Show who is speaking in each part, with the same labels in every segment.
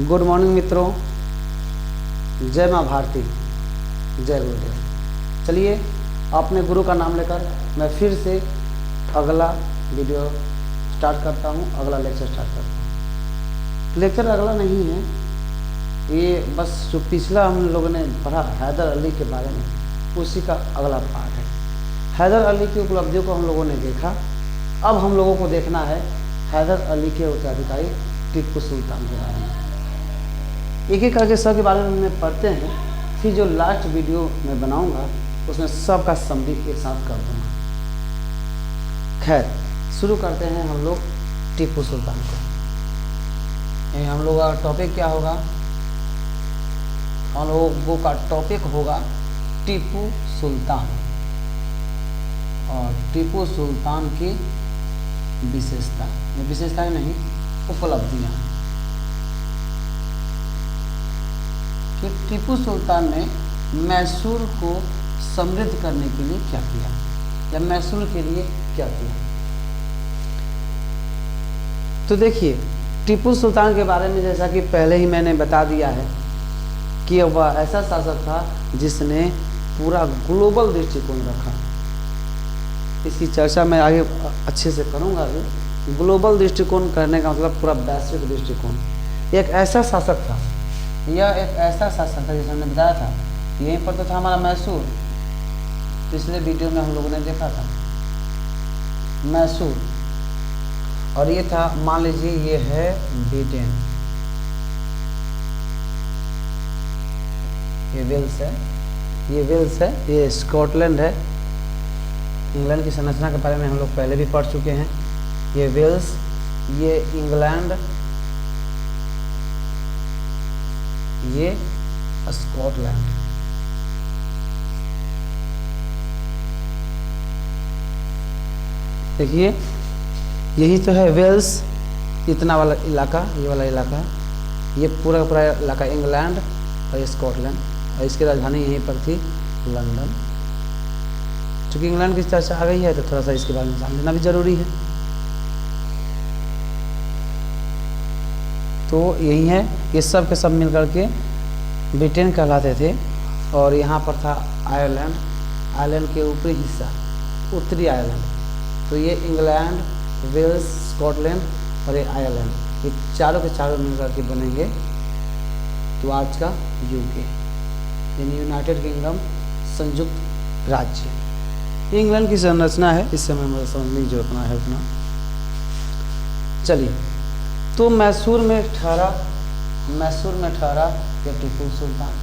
Speaker 1: Good morning मित्रों, जय माँ भारती, जय गुरुदेव। चलिए अपने गुरु का नाम लेकर मैं फिर से अगला वीडियो स्टार्ट करता हूँ, अगला लेक्चर स्टार्ट करता हूँ। लेक्चर अगला नहीं है, ये बस जो पिछला हम लोगों ने पढ़ा हैदर अली के बारे में, उसी का अगला पार्ट है। हैदर अली की उपलब्धियों को हम लोगों ने देखा, अब हम लोगों को देखना है हैदर अली के उत्तराधिकारी टीपू सुल्तान के बारे में। एक एक करके सब के बारे में पढ़ते हैं, फिर जो लास्ट वीडियो मैं बनाऊंगा उसमें सब का समरी एक साथ कर दूंगा। खैर, शुरू करते हैं हम लोग टीपू सुल्तान को। हम लोग का टॉपिक क्या होगा? हम लोगों का टॉपिक होगा टीपू सुल्तान और टीपू सुल्तान की विशेषता, विशेषताएं नहीं, उपलब्धियां। कि टीपू सुल्तान ने मैसूर को समृद्ध करने के लिए क्या किया या मैसूर के लिए क्या किया। तो देखिए, टीपू सुल्तान के बारे में जैसा कि पहले ही मैंने बता दिया है कि वह ऐसा शासक था जिसने पूरा ग्लोबल दृष्टिकोण रखा। इसकी चर्चा मैं आगे अच्छे से करूंगा। अभी ग्लोबल दृष्टिकोण करने का मतलब पूरा वैश्विक दृष्टिकोण। एक ऐसा शासक था, यह एक ऐसा शासक था जैसे हमने बताया था। यहीं पर तो था हमारा मैसूर, पिछले वीडियो में हम लोगों ने देखा था मैसूर। और ये था, मान लीजिए ये है ब्रिटेन, ये वेल्स है, ये वेल्स है, ये स्कॉटलैंड है। इंग्लैंड की संरचना के बारे में हम लोग पहले भी पढ़ चुके हैं। ये वेल्स, ये इंग्लैंड, ये स्कॉटलैंड। देखिए, यही तो है वेल्स, इतना वाला इलाका, ये वाला इलाका, ये पूरा पूरा इलाका इंग्लैंड और ये स्कॉटलैंड। और इसकी राजधानी यहीं पर थी, लंदन। चूँकि इंग्लैंड की चर्चा आ गई है तो थोड़ा सा इसके बारे में जान लेना भी जरूरी है। तो यही है, ये सब के सब मिल करके ब्रिटेन कहलाते थे। और यहाँ पर था आयरलैंड, आयरलैंड के ऊपरी हिस्सा, उत्तरी आयरलैंड। तो ये इंग्लैंड, वेल्स, स्कॉटलैंड और ये आयरलैंड, ये चारों के चारों मिल करके बनेंगे तो आज का यूके, यानी यूनाइटेड किंगडम, संयुक्त राज्य। ये इंग्लैंड की संरचना है, इस समय हमें समझने की जरूरत है उतना। चलिए, तो मैसूर में ठहरा या टीपू सुल्तान।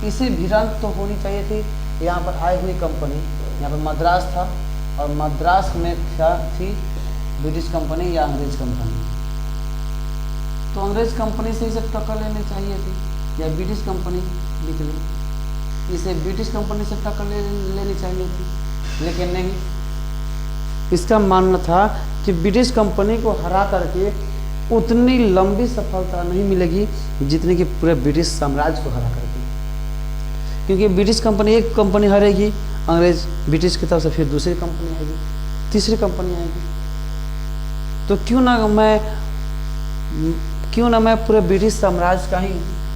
Speaker 1: इसे भिड़ंत तो होनी चाहिए थी। यहाँ पर आई हुई कंपनी, यहाँ पर मद्रास था और मद्रास में थी ब्रिटिश कंपनी या अंग्रेज कंपनी। तो अंग्रेज कंपनी से इसे टक्कर लेनी चाहिए थी या ब्रिटिश कंपनी निकली, इसे ब्रिटिश कंपनी से टक्कर लेनी चाहिए थी, लेकिन नहीं। इसका मानना था कि ब्रिटिश कंपनी को हरा करके उतनी लंबी सफलता नहीं मिलेगी जितनी कि पूरे ब्रिटिश साम्राज्य को हरा करके। क्योंकि ब्रिटिश कंपनी, एक कंपनी हारेगी अंग्रेज ब्रिटिश की तरफ से, फिर दूसरी कंपनी आएगी, तीसरी कंपनी आएगी। तो क्यों ना मैं पूरे ब्रिटिश साम्राज्य का ही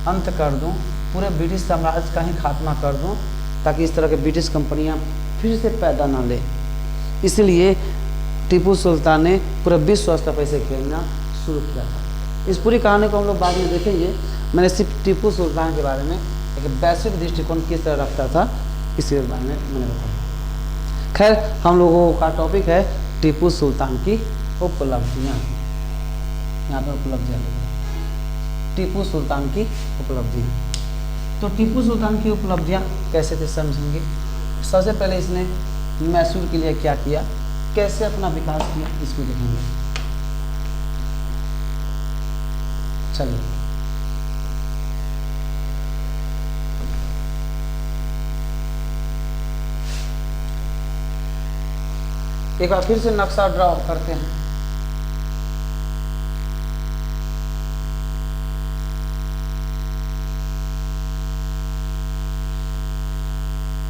Speaker 1: अंत कर दूं, पूरे ब्रिटिश साम्राज्य का ही खात्मा कर दूं, ताकि इस तरह के ब्रिटिश कंपनियां फिर से पैदा ना ले। इसलिए टीपू सुल्तान ने पूरे विश्व स्तर पर इसे खेलना शुरू किया था। इस पूरी कहानी को हम लोग बाद में देखेंगे। मैंने सिर्फ टीपू सुल्तान के बारे में एक वैश्विक दृष्टिकोण किस तरह रखता था, इसके बारे में मैंने बताया। खैर, हम लोगों का टॉपिक है टीपू सुल्तान की उपलब्धियाँ। यहाँ पर उपलब्धियाँ, टीपू सुल्तान की उपलब्धियाँ। तो टीपू सुल्तान की उपलब्धियाँ कैसे थे समझेंगे। सबसे पहले इसने मैसूर के लिए क्या किया, कैसे अपना विकास किया, इसको देखेंगे। चलिए, एक बार फिर से नक्शा ड्रॉ करते हैं।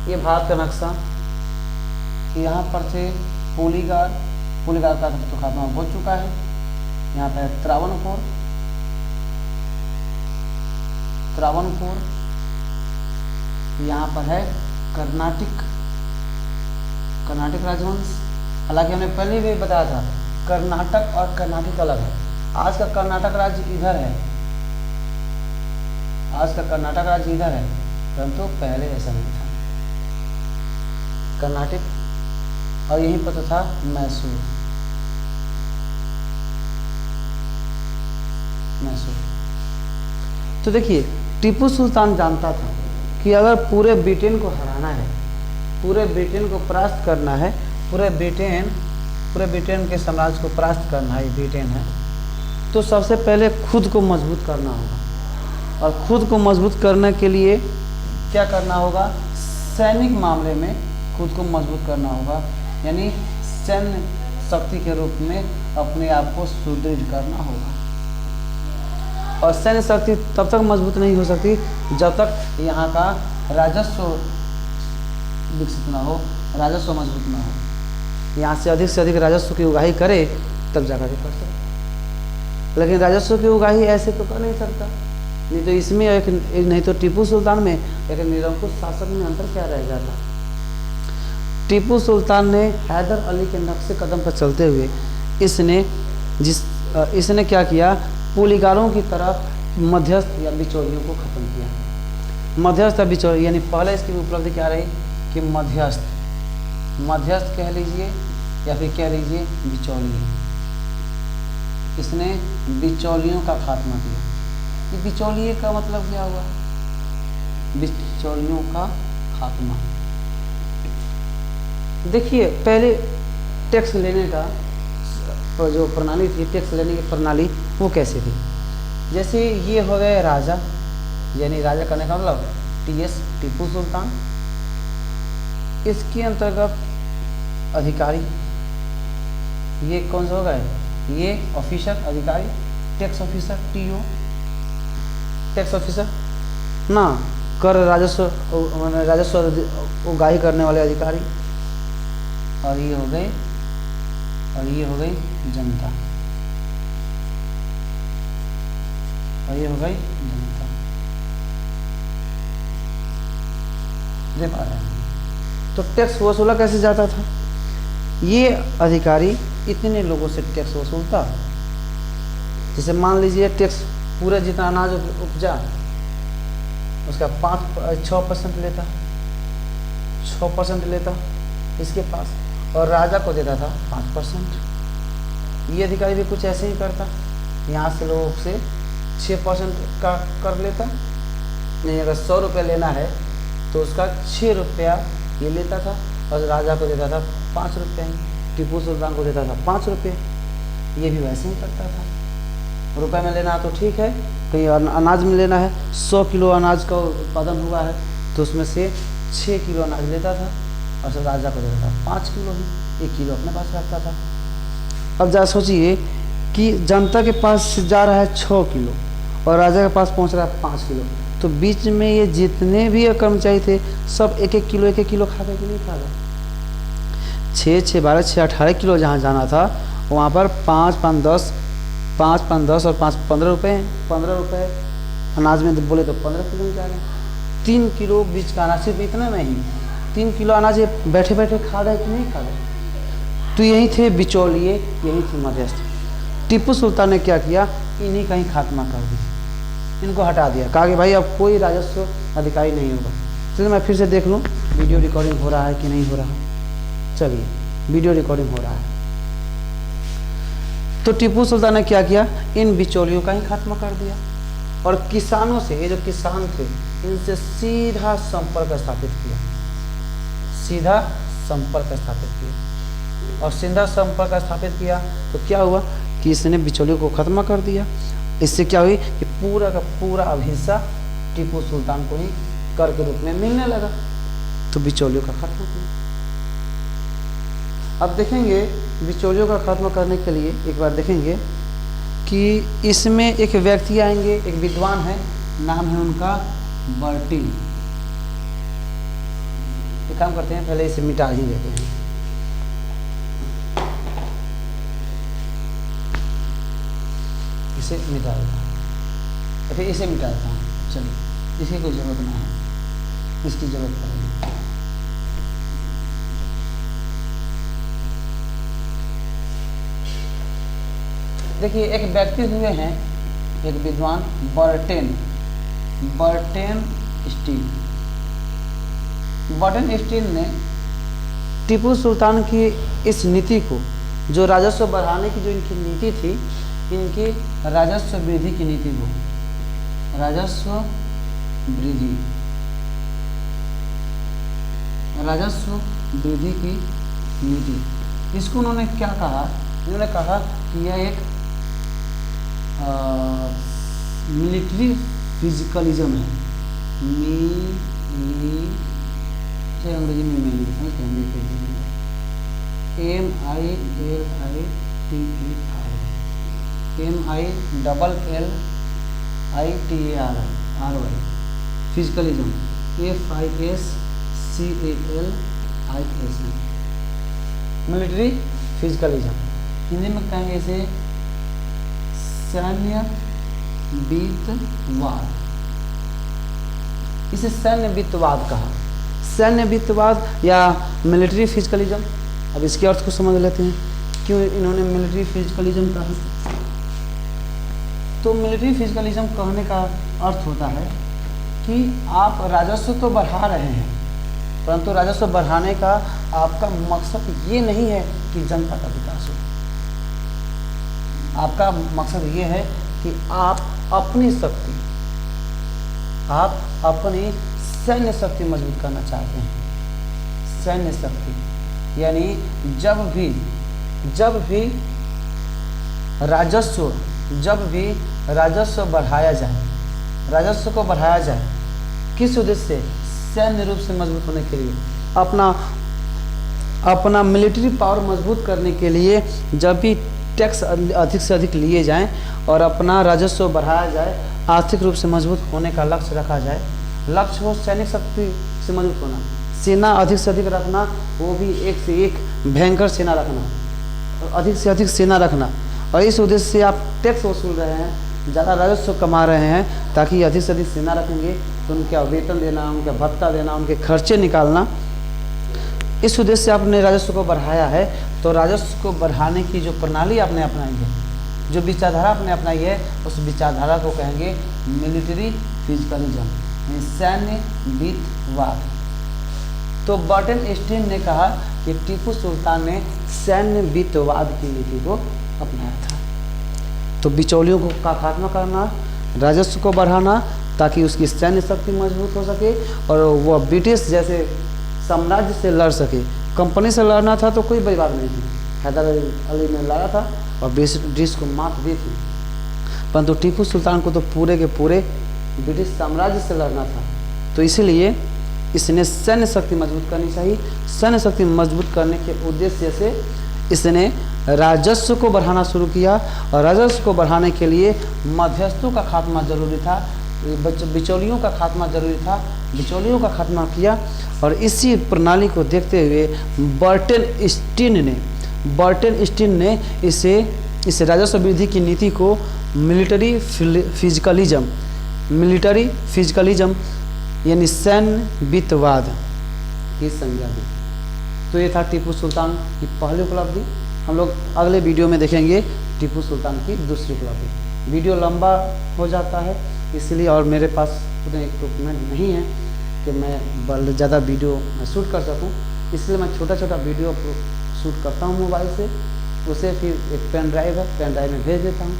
Speaker 1: ये भारत का नक्शा, यहाँ पर थे पोलीगार का तो खात्मा हो चुका है। यहाँ पे है त्रावणकोर, यहाँ पर है कर्नाटक राजवंश। हालांकि हमने पहले भी बताया था कर्नाटक और कर्नाटक अलग है। आज का कर्नाटक राज्य इधर है, परंतु पहले ऐसा नहीं था। कर्नाटक और यहीं पर तो था मैसूर। तो देखिए टीपू सुल्तान जानता था कि अगर पूरे ब्रिटेन को हराना है, पूरे ब्रिटेन को परास्त करना है, पूरे ब्रिटेन के साम्राज्य को परास्त करना है, ब्रिटेन है, तो सबसे पहले खुद को मजबूत करना होगा। और खुद को मजबूत करने के लिए क्या करना होगा? सैनिक मामले में खुद को मजबूत करना होगा, यानी सैन्य शक्ति के रूप में अपने आप को सुदृढ़ करना होगा। और सैन्य शक्ति तब तक मजबूत नहीं हो सकती जब तक यहाँ का राजस्व विकसित ना हो, राजस्व मजबूत ना हो। यहाँ से अधिक राजस्व की उगाही करे तब जाकर के कर सकता। लेकिन राजस्व की उगाही ऐसे तो कर नहीं सकता, नहीं तो इसमें नहीं तो टीपू सुल्तान में एक निरंकुश शासक में अंतर क्या रह जाता। टीपू सुल्तान ने हैदर अली के नक्शे कदम पर चलते हुए इसने क्या किया? पुलिगारों की तरफ मध्यस्थ या बिचौलियों को खत्म किया। मध्यस्थ या बिचौलिए, यानी पहले इसकी उपलब्धि क्या रही कि मध्यस्थ कह लीजिए या फिर कह लीजिए बिचौलिए। इसने बिचौलियों का खात्मा किया। ये बिचौलिए का मतलब क्या हुआ? बिचौलियों का खात्मा। देखिए पहले टैक्स लेने का जो प्रणाली थी, टैक्स लेने की प्रणाली वो कैसे थी? जैसे ये हो गए राजा, यानी राजा करने का मतलब टीपू सुल्तान। इसके अंतर्गत अधिकारी, ये कौन सा हो गए? ये ऑफिसर, अधिकारी, tax officer, TO, tax officer ना, कर राजस्व उगाही करने वाले अधिकारी। और ये हो गई जनता, दे पा रहे हैं। तो टैक्स वसूला कैसे जाता था? ये अधिकारी इतने लोगों से टैक्स वसूलता, जैसे मान लीजिए टैक्स पूरे जितना अनाज उपजा उसका 6% लेता, 6% लेता इसके पास, और राजा को देता था 5%। ये अधिकारी भी कुछ ऐसे ही करता, यहाँ से लोगों से 6% का कर लेता। नहीं, अगर 100 रुपये लेना है तो उसका 6 रुपया ये लेता था और राजा को देता था 5 रुपये, टीपू सुल्तान को देता था 5 रुपये। ये भी वैसे ही करता था। रुपए में लेना तो ठीक है, कहीं अनाज में लेना है, 100 किलो अनाज का उत्पादन हुआ है तो उसमें से 6 किलो अनाज लेता था और सब राजा को देता था 5 किलो ही, 1 किलो अपने पास रखता था। अब जा सोचिए कि जनता के पास जा रहा है 6 किलो और राजा के पास पहुंच रहा है 5 किलो, तो बीच में ये जितने भी कर्मचारी थे सब 1-1 किलो खा गए कि नहीं खा गए? 6, 12, 6, 18 किलो जहाँ जाना था वहाँ पर 5, 10 और 5, 15 रुपये अनाज में बोले तो 15 किलो में जा रहे हैं। 3 किलो बीच का अनाज, सिर्फ इतना में ही 3 किलो अनाज बैठे बैठे खा गए कि नहीं खा गए? तो यही थे बिचौलिए, यही थे मध्यस्थ। टीपू सुल्तान ने क्या किया? इन्हीं का ही खात्मा कर दिया, इनको हटा दिया। कहा कि भाई अब कोई राजस्व अधिकारी नहीं होगा। चलिए मैं फिर से देख लूँ वीडियो रिकॉर्डिंग हो रहा है कि नहीं हो रहा। चलिए वीडियो रिकॉर्डिंग हो रहा है। तो टीपू सुल्तान ने क्या किया? इन बिचौलियों का ही खात्मा कर दिया और किसानों से, ये जो किसान थे इनसे सीधा संपर्क स्थापित किया, और सीधा संपर्क स्थापित किया तो क्या हुआ कि इसने बिचौलियों को खत्म कर दिया। इससे क्या हुई कि पूरा का पूरा अब हिस्सा टीपू सुल्तान को ही कर के रूप में मिलने लगा, तो बिचौलियों का खत्म किया। अब देखेंगे बिचौलियों का खत्म करने के लिए एक बार देखेंगे कि इसमें एक व्यक्ति आएंगे, एक विद्वान है, नाम है उनका बर्टिन। एक काम करते हैं, पहले इसे मिटा ही देते हैं। इसे मिटा देता हूँ, फिर इसे मिटा देता हूँ। चलिए, इसकी कोई ज़रूरत ना है, इसकी ज़रूरत पड़ेगी। देखिए, एक व्यक्ति हुए हैं, एक विद्वान बर्टेन स्टील ने टीपू सुल्तान की इस नीति को, जो राजस्व बढ़ाने की जो इनकी नीति थी, इनकी राजस्व वृद्धि की नीति को, राजस्व वृद्धि की नीति, इसको उन्होंने क्या कहा? उन्होंने कहा कि यह एक मिलिट्री फिजिकलिज्म है। अंग्रेजी में मैं समझते MILLITRY फिजिकलिज्म, FISCALISM, मिलिट्री फिजिकलिज्म। हिंदी में कहेंगे इसे सैन्य वित्तवाद। इसे सैन्य वित्तवाद कहा, सैन्य वित्तवाद या मिलिट्री फिजिकलिज्म। अब इसके अर्थ को समझ लेते हैं, क्यों इन्होंने मिलिट्री फिजिकलिज्म कहा। तो मिलिट्री फिजिकलिज्म कहने का अर्थ होता है कि आप राजस्व तो बढ़ा रहे हैं, परंतु राजस्व बढ़ाने का आपका मकसद ये नहीं है कि जनता का विकास हो। आपका मकसद ये है कि आप अपनी सैन्य शक्ति मजबूत करना चाहते हैं। सैन्य शक्ति यानी जब भी राजस्व बढ़ाया जाए, राजस्व को बढ़ाया जाए, किस उद्देश्य से? सैन्य रूप से मजबूत होने के लिए, अपना मिलिट्री पावर मजबूत करने के लिए, जब भी टैक्स अधिक से अधिक लिए जाएं और अपना राजस्व बढ़ाया जाए, आर्थिक रूप से मजबूत होने का लक्ष्य रखा जाए। लक्ष्य हो सैनिक शक्ति से मजबूत होना, सेना अधिक से अधिक रखना, वो भी एक से एक भयंकर सेना रखना, और अधिक से अधिक सेना रखना। और इस उद्देश्य से आप टैक्स वसूल रहे हैं, ज़्यादा राजस्व कमा रहे हैं, ताकि अधिक से अधिक सेना रखेंगे तो उनका वेतन देना, उनका भत्ता देना, उनके खर्चे निकालना। इस उद्देश्य से आपने राजस्व को बढ़ाया है। तो राजस्व को बढ़ाने की जो प्रणाली आपने अपनाई है, जो विचारधारा आपने अपनाई है, उस विचारधारा को कहेंगे मिलिट्री फिजिकलिज्म, सैन्य वित्तवाद। तो बर्टेन स्टील ने कहा कि टीपू सुल्तान ने सैन्य वित्तवाद की नीति को अपनाया था। तो बिचौलियों का खात्मा करना, राजस्व को बढ़ाना, ताकि उसकी सैन्य शक्ति मजबूत हो सके और वह ब्रिटिश जैसे साम्राज्य से लड़ सके। कंपनी से लड़ना था तो कोई बड़ी बात नहीं थी, हैदर अली ने लड़ा था और ब्रिटिश को मात दी थी, परंतु टीपू सुल्तान को तो पूरे के पूरे ब्रिटिश साम्राज्य से लड़ना था। तो इसीलिए इसने सैन्य शक्ति मजबूत करनी चाहिए। सैन्य शक्ति मजबूत करने के उद्देश्य से इसने राजस्व को बढ़ाना शुरू किया, और राजस्व को बढ़ाने के लिए मध्यस्थों का खात्मा जरूरी था, बिचौलियों का खात्मा जरूरी था। बिचौलियों का खात्मा किया, और इसी प्रणाली को देखते हुए बर्टेन स्टीन ने इस राजस्व वृद्धि की नीति को मिलिट्री फिजिकलिज्म यानी सैन्य वित्तवाद की संज्ञा दी। तो ये था टीपू सुल्तान की पहली उपलब्धि। हम लोग अगले वीडियो में देखेंगे टीपू सुल्तान की दूसरी उपलब्धि। वीडियो लंबा हो जाता है इसलिए, और मेरे पास उतने इक्विपमेंट नहीं है कि मैं ज़्यादा वीडियो शूट कर सकूं, इसलिए मैं छोटा छोटा वीडियो शूट करता हूं मोबाइल से, उसे फिर एक पेन ड्राइव है, पेन ड्राइव में भेज देता हूं,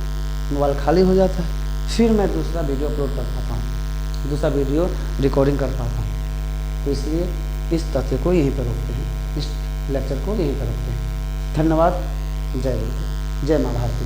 Speaker 1: मोबाइल खाली हो जाता है, फिर मैं दूसरा वीडियो अपलोड कर पाता हूं, दूसरा वीडियो रिकॉर्डिंग कर पाता हूं। तो इसलिए इस तथ्य को यहीं पर रोकते हैं, इस लेक्चर को यहीं पर रोकते हैं। धन्यवाद। जय गुरु, जय माँ भारती।